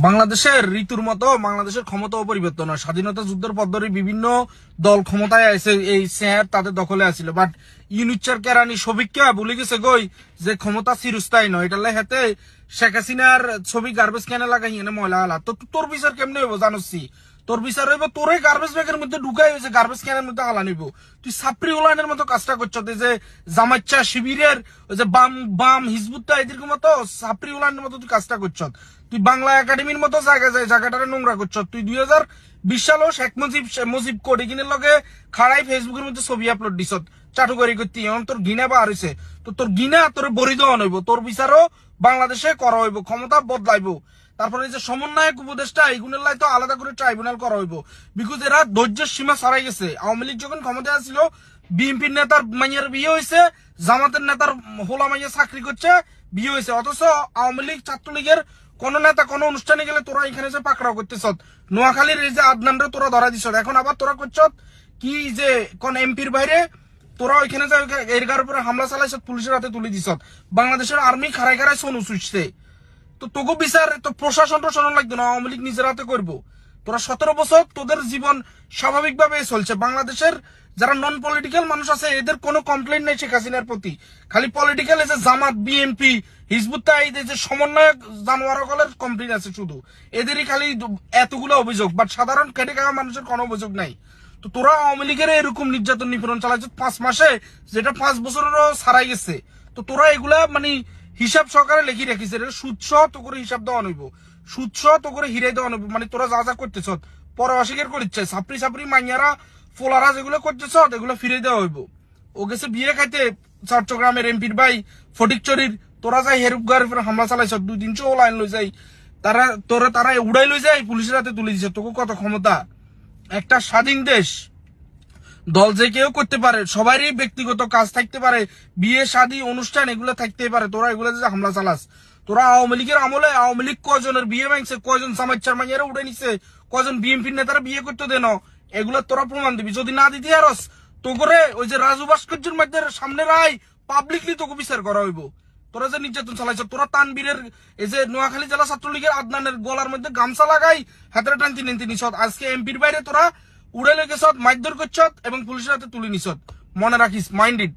বাংলাদেশের ঋতুর মতো বাংলাদেশের ক্ষমতা পরিবর্তন হয়। স্বাধীনতা যুদ্ধের পর ধরে বিভিন্ন দল ক্ষমতায় আছে, এই শহর তাদের দখলে আছিল, বাট ইউনিচার কেরানি সবিককে বলে গেছে গই যে ক্ষমতা চিরস্থায়ী নয়। এটা লেখাতে শেখ হাসিনার ছবি গার্বেজ ক্যানে লাগাই এনে ময়লা আলা। তো তোর বিচার কেমনে হইব জানছি? তোর বিচার হইব তোরে গার্বেজ ব্যাগের মধ্যে ঢুকাই হয়েছে গার্বেজ ক্যানের মধ্যে হালা নিব। তুই সাপ্রি উলানের মতো কাজটা করছ, যে জামাচ্চা শিবিরের ওই যে বাম বাম হিজবুতটা এদের মতো সাপ্রি উলানের মতো তুই কাজটা করছ। তুই বাংলা একাডেমির মতো জায়গাটারে নোংরা করছ। তুই 2020 সালও শেখ মুজিব কোডিকিনের লগে খাড়াই ফেসবুকের মধ্যে ছবি আপলোড দিছ চাটুকারি করতে। এখন তোর গিনা বার হয়েছে, তো তোর গিনা তোর বরি দেওয়া হইব। তোর বিচারও বাংলাদেশে করা হইব, ক্ষমতা বদলাইব। তারপরে এই যে সমন্বয়ক উপদেষ্টা এইগুলোর লাই তো আলাদা করে ট্রাইব্যুনাল করা হইব, বিকজ এরা ধৈর্যের সীমা ছাড়াই গেছে। আওয়ামী লীগ যখন ক্ষমতায় আসছিল বিএনপির নেতার মাইয়ের বিয়ে হয়েছে, জামাতের নেতার হোলা মাইয়া চাকরি করছে, বিয়ে হয়েছে, অথচ আওয়ামী লীগ ছাত্রলীগের কোন নেতা কোন অনুষ্ঠানে গেলে তোরা এখানে যে পাকড়াও করতেছ। নোয়াখালীর এই যে আদনানরে তোরা ধরা দিছ, এখন আবার তোরা করছ কি যে কোন এমপির বাইরে তোরা ওইখানে যে এর উপরে হামলা চালাইছ, পুলিশের হাতে তুলে দিছ। বাংলাদেশের আর্মি খাড়াই খাড়াই সোনু চুষছে। তো তোকে বিচার তো প্রশাসন টশাসন লাগতো না, আওয়ামী লীগ নিজের হাতে করবো। তোরা 17 বছর তোদের জীবন স্বাভাবিকভাবে চলছে। বাংলাদেশের যারা নন পলিটিক্যাল মানুষ আছে এদের কোনো কমপ্লেন নেই শেখ হাসিনার প্রতি। খালি পলিটিক্যাল এই যে জামাত বিএনপি হিজবুত তাহিদের যে সমন্বয়ক জানোয়ারগুলোর কমপ্লেন আছে, শুধু এদেরই খালি এতগুলো অভিযোগ, বাট সাধারণ খেটে খাওয়া মানুষের কোনো অভিযোগ নাই। তো তোরা আওয়ামী লীগের এরকম নির্যাতন নিপীড়ন চালাইছ 5 মাসে, যেটা 5 বছরেরও ছাড়াই গেছে। তো তোরা এগুলা মানে হিসাব সহকারে লেখি রাখিস, সুৎস তো করে হিসাব দেওয়া নইব, সুৎস তো করে হিরাই দেওয়া নইব। মানে তোরা যা যা করতেছ পরে অস্বীকার করিচ্ছে, সাপড়ি সাপড়ি মাইয়ারা ফোলারা যেগুলো করতেছ এগুলো ফিরে দেওয়া হইব। ও গেছে বিয়ে খাইতে চট্টগ্রামের এমপির ভাই ফটিকচুরির, তোরা যাই হেরুপগার উপরে হামলা চালাইছ, 2-300 লাইন লই যাই তারা উড়াই লই যাই পুলিশের হাতে তুলে দিছে। তোকে কত ক্ষমতা? একটা স্বাধীন দেশ, দল যে কেউ করতে পারে, সবারই ব্যক্তিগত কাজ থাকতে পারে, বিয়ে শাদী অনুষ্ঠান এগুলো থাকতে পারে। তোরা এগুলো যে হামলা চালাস, তোরা আওয়ামী লীগের আমলে আওয়ামী লীগ কয়জনের বিয়ে ভাঙছে, কয়জন জামাইচার মাইয়ারা উঠে নিছে, কয়জন বিএনপির নেতারা বিয়ে করতে দেন, এগুলো তোরা প্রমাণ দিবি। যদি না দিতে আরস তো করে ওই যে রাজু ভাস্কর্যের মধ্যে সামনে রায় পাবলিকলি তোকে বিচার করা হইব। তোরা যে নির্যাতন চালাইছ, তোরা তানবীরের এই যে নোয়াখালী জেলা ছাত্রলীগের আদনানের গলার মধ্যে গামছা লাগাই হাতের টানতি নিতে নিছ, আজকে এমপির বাইরে তোরা উড়ে লেগেছ, মারধর করছ এবং পুলিশের হাতে তুলে নিছ। মনে রাখিস, মাইন্ড ইট।